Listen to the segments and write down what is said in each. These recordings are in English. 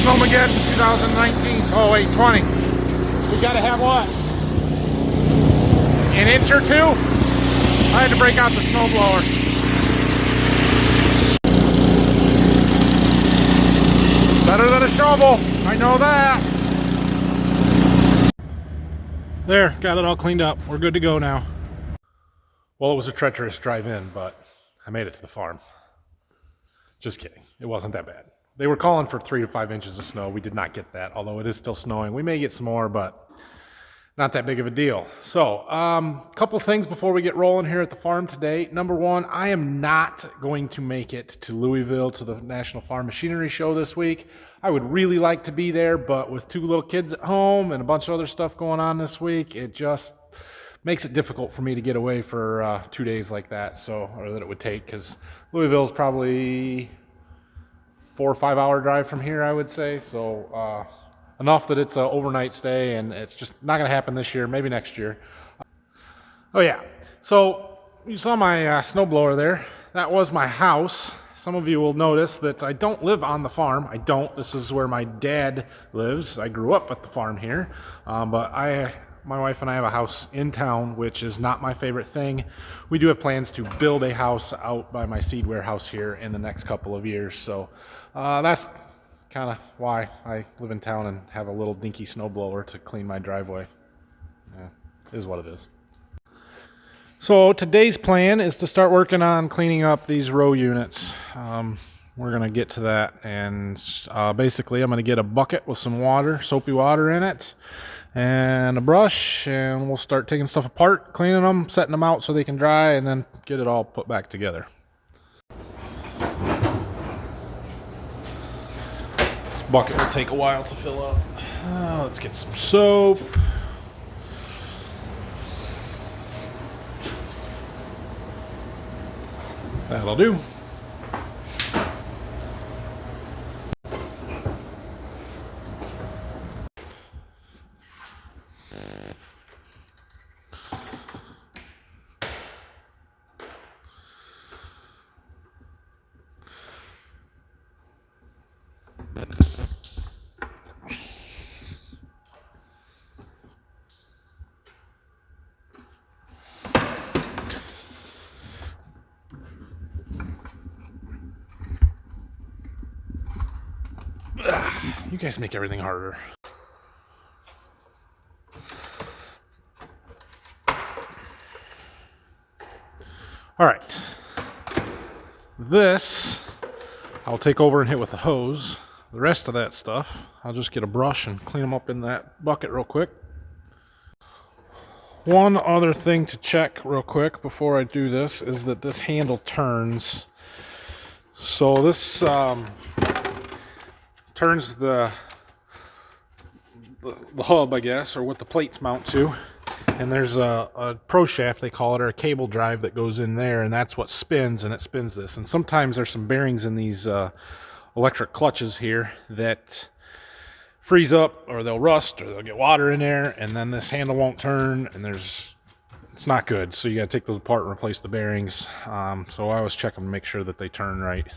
Snowmageddon 2019 0820. We gotta have what? An inch or two? I had to break out the snowblower. Better than a shovel, I know that. There, got it all cleaned up. We're good to go now. Well, it was a treacherous drive in, but I made it to the farm. Just kidding, it wasn't that bad. They were calling for 3 to 5 inches of snow. We did not get that, although it is still snowing. We may get some more, but not that big of a deal. So, couple things before we get rolling here at the farm today. Number one, I am not going to make it to Louisville to the National Farm Machinery Show this week. I would really like to be there, but with 2 little kids at home and a bunch of other stuff going on this week, it just makes it difficult for me to get away for 2 days like that, or that it would take, because Louisville is probably 4 or 5 hour drive from here, I would say. So enough that it's an overnight stay, and it's just not going to happen this year, maybe next year. Oh yeah, so you saw my snowblower there. That was my house. Some of you will notice that I don't live on the farm. I don't. This is where my dad lives. I grew up at the farm here, but my wife and I have a house in town, which is not my favorite thing. We do have plans to build a house out by my seed warehouse here in the next couple of years. So that's kind of why I live in town and have a little dinky snowblower to clean my driveway. Yeah, it is what it is. So today's plan is to start working on cleaning up these row units. We're going to get to that, and basically I'm going to get a bucket with some water, soapy water in it, and a brush, and we'll start taking stuff apart, cleaning them, setting them out so they can dry, and then get it all put back together. This bucket will take a while to fill up. Let's get some soap. That'll do. You guys make everything harder. All right. This I'll take over and hit with the hose. The rest of that stuff, I'll just get a brush and clean them up in that bucket real quick. One other thing to check real quick before I do this is that this handle turns. So this turns the hub, I guess, or what the plates mount to. And there's a pro shaft, they call it, or a cable drive that goes in there, and that's what spins, and it spins this. And sometimes there's some bearings in these electric clutches here that freeze up, or they'll rust, or they'll get water in there, and then this handle won't turn, and it's not good. So you gotta take those apart and replace the bearings. So I always check them to make sure that they turn right.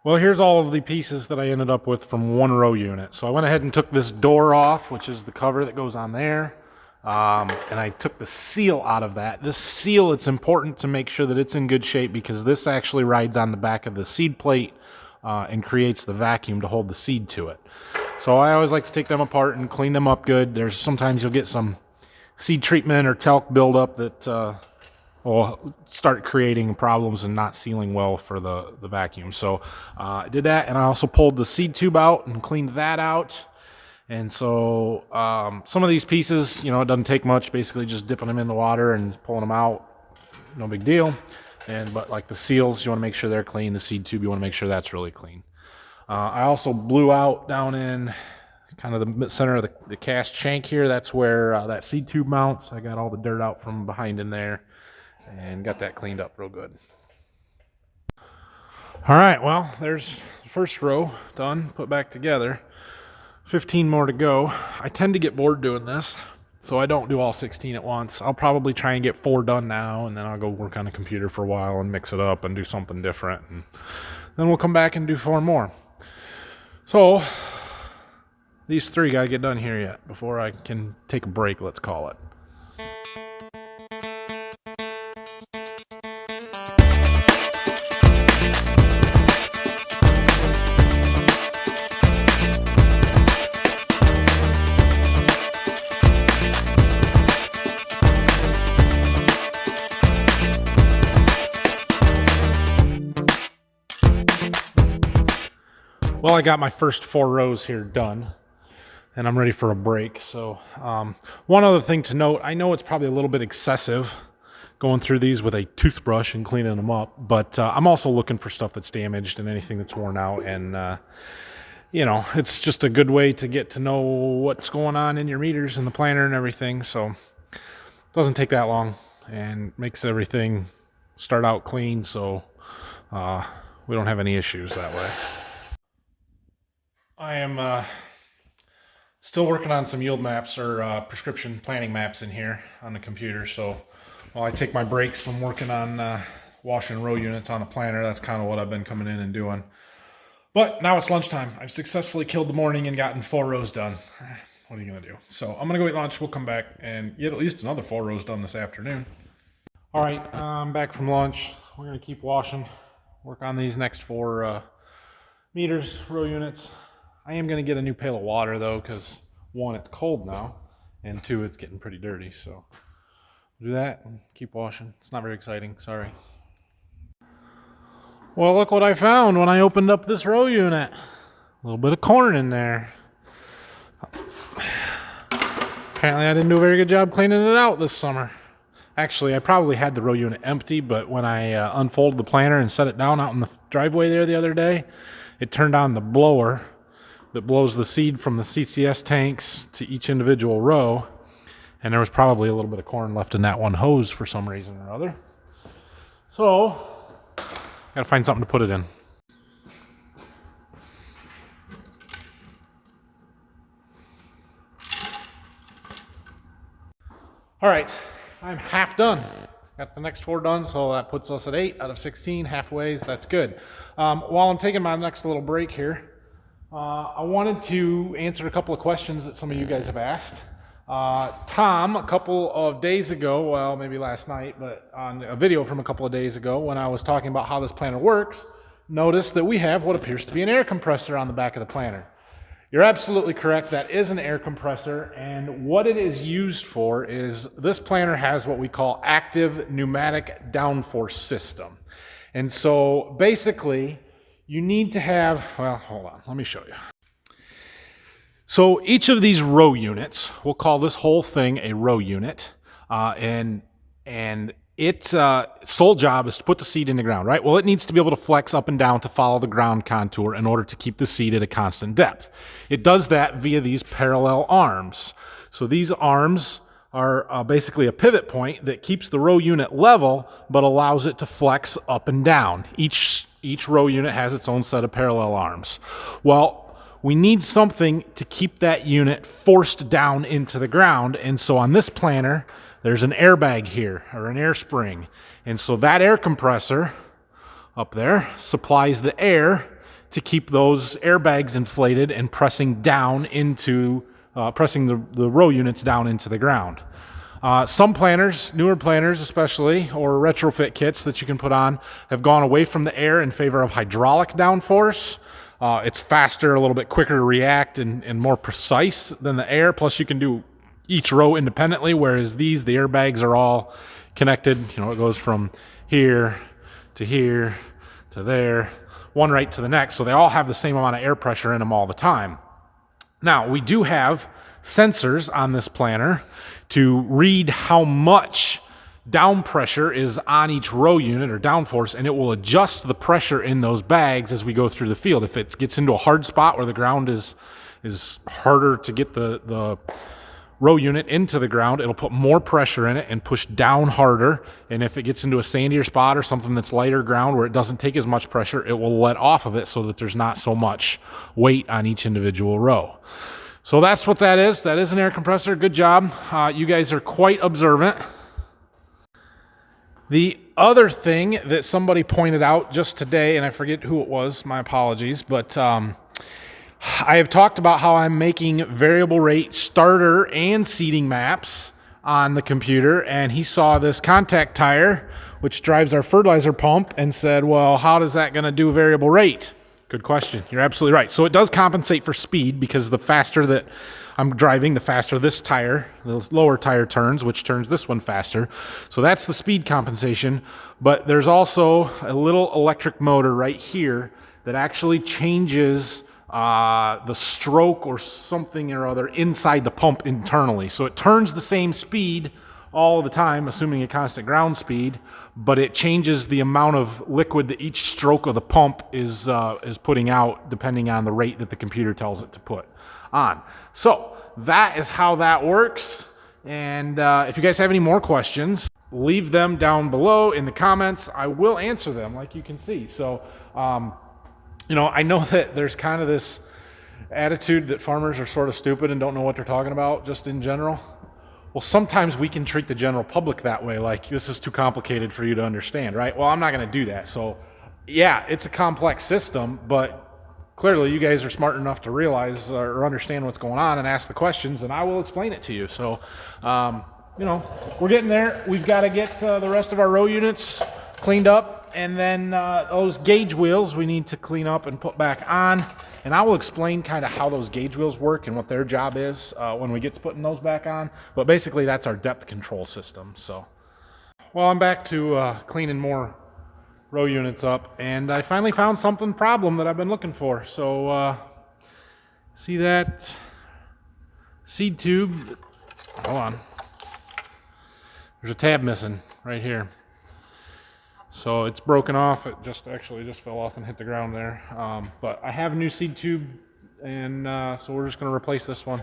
Well, here's all of the pieces that I ended up with from one row unit. So I went ahead and took this door off, which is the cover that goes on there. And I took the seal out of that. This seal, it's important to make sure that it's in good shape, because this actually rides on the back of the seed plate and creates the vacuum to hold the seed to it. So I always like to take them apart and clean them up good. Sometimes you'll get some seed treatment or talc buildup that will start creating problems and not sealing well for the vacuum. So I did that, and I also pulled the seed tube out and cleaned that out. And so some of these pieces, it doesn't take much, basically just dipping them in the water and pulling them out, no big deal. But like the seals, you want to make sure they're clean. The seed tube, you want to make sure that's really clean. I also blew out down in kind of the center of the cast shank here. That's where that seed tube mounts. I got all the dirt out from behind in there and got that cleaned up real good. All right, well, there's the first row done, put back together. 15 more to go. I tend to get bored doing this, so I don't do all 16 at once. I'll probably try and get 4 done now, and then I'll go work on the computer for a while and mix it up and do something different. And then we'll come back and do 4 more. So these three gotta get done here yet before I can take a break, let's call it. Well, I got my first 4 rows here done, and I'm ready for a break. So one other thing to note, I know it's probably a little bit excessive going through these with a toothbrush and cleaning them up, but I'm also looking for stuff that's damaged and anything that's worn out. And, you know, it's just a good way to get to know what's going on in your meters and the planner and everything. So it doesn't take that long and makes everything start out clean, so we don't have any issues that way. I am still working on some yield maps or prescription planning maps in here on the computer. So while I take my breaks from working on washing row units on the planner, that's kind of what I've been coming in and doing. But now it's lunchtime. I've successfully killed the morning and gotten 4 rows done. What are you going to do? So I'm going to go eat lunch. We'll come back and get at least another 4 rows done this afternoon. All right, I'm back from lunch. We're going to keep washing, work on these next 4 meters, row units. I am going to get a new pail of water, though, because 1, it's cold now, and 2, it's getting pretty dirty. So we'll do that and keep washing. It's not very exciting, sorry. Well, look what I found when I opened up this row unit. A little bit of corn in there. Apparently I didn't do a very good job cleaning it out this summer. Actually, I probably had the row unit empty, but when I unfolded the planner and set it down out in the driveway there the other day, it turned on the blower that blows the seed from the CCS tanks to each individual row, and there was probably a little bit of corn left in that one hose for some reason or other. So, gotta find something to put it in. All right, I'm half done. Got the next 4 done, so that puts us at 8 out of 16, halfways. That's good. While I'm taking my next little break here, I wanted to answer a couple of questions that some of you guys have asked. Tom, a couple of days ago, well, maybe last night, but on a video from a couple of days ago when I was talking about how this planner works, noticed that we have what appears to be an air compressor on the back of the planner. You're absolutely correct. That is an air compressor, and what it is used for is this planner has what we call active pneumatic downforce system. And so basically, you need to have, well, hold on, let me show you. So each of these row units, we'll call this whole thing a row unit, and its sole job is to put the seed in the ground, right? Well, it needs to be able to flex up and down to follow the ground contour in order to keep the seed at a constant depth. It does that via these parallel arms. So these arms are basically a pivot point that keeps the row unit level, but allows it to flex up and down. Each row unit has its own set of parallel arms. Well, we need something to keep that unit forced down into the ground, and so on this planner, there's an airbag here, or an air spring. And so that air compressor up there supplies the air to keep those airbags inflated and pressing down into, pressing the row units down into the ground. Some planners, newer planners especially, or retrofit kits that you can put on, have gone away from the air in favor of hydraulic downforce. It's faster, a little bit quicker to react, and more precise than the air. Plus, you can do each row independently, whereas these, the airbags are all connected. You know, it goes from here to there, one right to the next, so they all have the same amount of air pressure in them all the time. Now, we do have sensors on this planner to read how much down pressure is on each row unit or downforce, and it will adjust the pressure in those bags as we go through the field. If it gets into a hard spot where the ground is harder to get the row unit into the ground, it'll put more pressure in it and push down harder. And if it gets into a sandier spot or something that's lighter ground where it doesn't take as much pressure, it will let off of it so that there's not so much weight on each individual row. So that's what that is. That is an air compressor. Good job. You guys are quite observant. The other thing that somebody pointed out just today, and I forget who it was, my apologies, but I have talked about how I'm making variable rate starter and seating maps on the computer, and he saw this contact tire, which drives our fertilizer pump, and said, well, how is that going to do variable rate? Good question. You're absolutely right. So it does compensate for speed, because the faster that I'm driving, the faster this tire, the lower tire turns, which turns this one faster. So that's the speed compensation. But there's also a little electric motor right here that actually changes the stroke or something or other inside the pump internally. So it turns the same speed all the time, assuming a constant ground speed, but it changes the amount of liquid that each stroke of the pump is putting out, depending on the rate that the computer tells it to put on. So that is how that works. And if you guys have any more questions, leave them down below in the comments. I will answer them, like you can see. So you know, I know that there's kind of this attitude that farmers are sort of stupid and don't know what they're talking about, just in general. Well, sometimes we can treat the general public that way, like this is too complicated for you to understand, right? Well, I'm not going to do that. So yeah, it's a complex system, but clearly you guys are smart enough to realize or understand what's going on and ask the questions, and I will explain it to you. So, you know, we're getting there. We've got to get the rest of our row units cleaned up. And then those gauge wheels we need to clean up and put back on. And I will explain kind of how those gauge wheels work and what their job is when we get to putting those back on. But basically that's our depth control system. So, well, I'm back to cleaning more row units up. And I finally found something problem that I've been looking for. So see that seed tube? Hold on. There's a tab missing right here. So it's broken off. It actually just fell off and hit the ground there. But I have a new seed tube, and so we're just going to replace this one.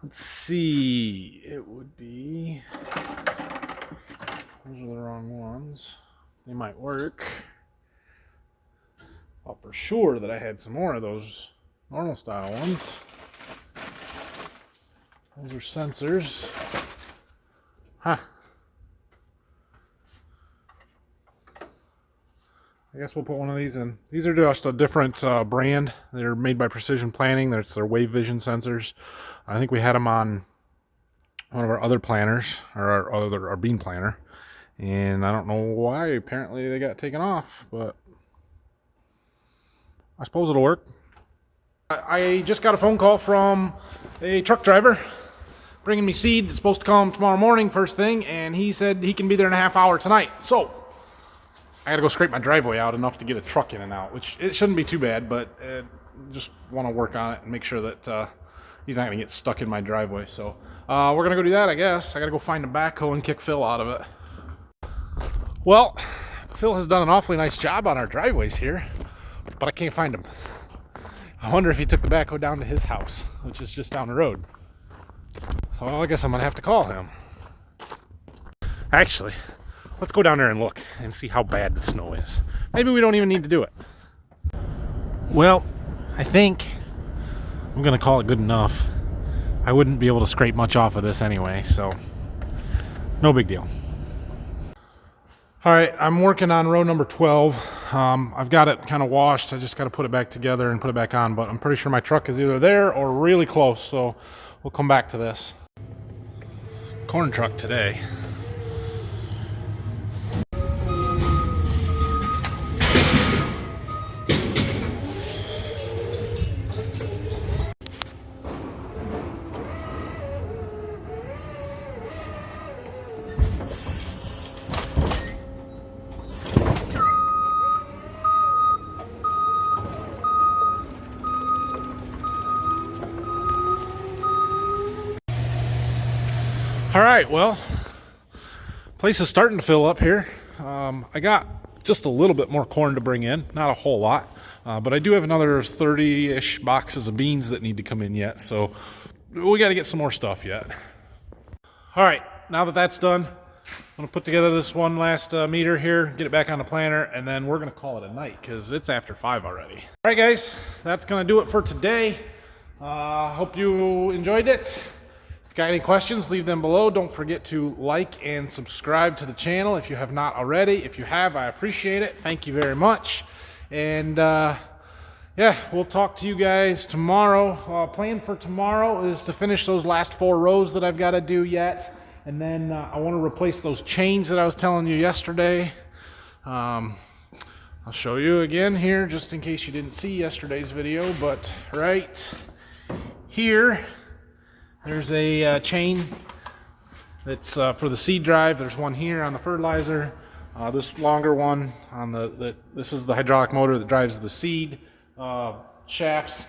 Let's see. It would be... Those are the wrong ones. They might work. Thought for sure that I had some more of those normal style ones. Those are sensors. Huh. I guess we'll put one of these in. These are just a different brand. They're made by Precision Planting. That's their wave vision sensors. I think we had them on one of our other planters, or our bean planter. And I don't know why. Apparently they got taken off, but I suppose it'll work. I just got a phone call from a truck driver bringing me seed. It's supposed to come tomorrow morning first thing, and he said he can be there in a half hour tonight. So I gotta go scrape my driveway out enough to get a truck in and out, which it shouldn't be too bad, but just want to work on it and make sure that he's not gonna get stuck in my driveway. So we're gonna go do that, I guess. I gotta go find a backhoe and kick Phil out of it. Well, Phil has done an awfully nice job on our driveways here, but I can't find him. I wonder if he took the backhoe down to his house, which is just down the road. So I guess I'm gonna have to call him. Actually, let's go down there and look and see how bad the snow is. Maybe we don't even need to do it. Well, I think I'm gonna call it good enough. I wouldn't be able to scrape much off of this anyway, so no big deal. All right, I'm working on row number 12. I've got it kind of washed. I just got to put it back together and put it back on, but I'm pretty sure my truck is either there or really close, so we'll come back to this. Corn truck today. All right, well, place is starting to fill up here. I got just a little bit more corn to bring in, not a whole lot, but I do have another 30-ish boxes of beans that need to come in yet, so we got to get some more stuff yet. All right, now that that's done, I'm going to put together this one last meter here, get it back on the planter, and then we're going to call it a night because it's after 5 already. All right, guys, that's going to do it for today. Hope you enjoyed it. If you got any questions, leave them below. Don't forget to like and subscribe to the channel if you have not already. If you have, I appreciate it. Thank you very much. And yeah, we'll talk to you guys tomorrow. Plan for tomorrow is to finish those last 4 rows that I've got to do yet. And then I want to replace those chains that I was telling you yesterday. I'll show you again here just in case you didn't see yesterday's video. But right here, there's a chain that's for the seed drive. There's one here on the fertilizer. This longer one on this is the hydraulic motor that drives the seed shafts.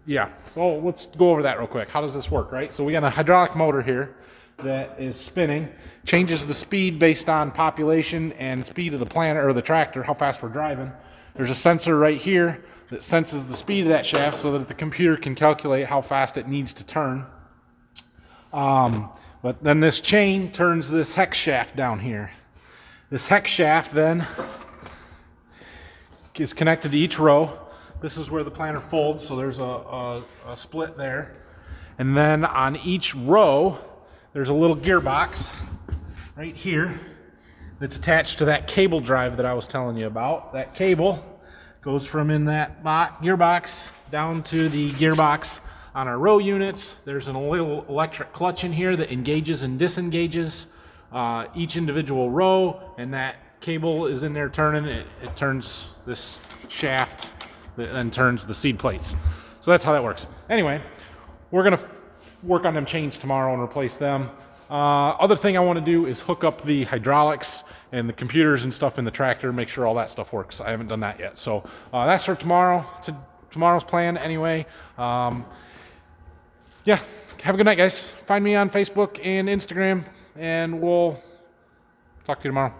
Yeah, so let's go over that real quick. How does this work, right? So we got a hydraulic motor here that is spinning, changes the speed based on population and speed of the planter or the tractor, how fast we're driving. There's a sensor right here that senses the speed of that shaft so that the computer can calculate how fast it needs to turn. But then this chain turns this hex shaft down here. This hex shaft then is connected to each row. This is where the planter folds, so there's a split there. And then on each row, there's a little gearbox right here that's attached to that cable drive that I was telling you about. That cable goes from in that gearbox down to the gearbox on our row units. There's a little electric clutch in here that engages and disengages each individual row, and that cable is in there turning. It turns this shaft that then turns the seed plates. So that's how that works. Anyway, we're gonna work on them chains tomorrow and replace them. Other thing I want to do is hook up the hydraulics and the computers and stuff in the tractor, make sure all that stuff works. I haven't done that yet. So that's for tomorrow, tomorrow's plan anyway. Yeah, have a good night, guys. Find me on Facebook and Instagram, and we'll talk to you tomorrow.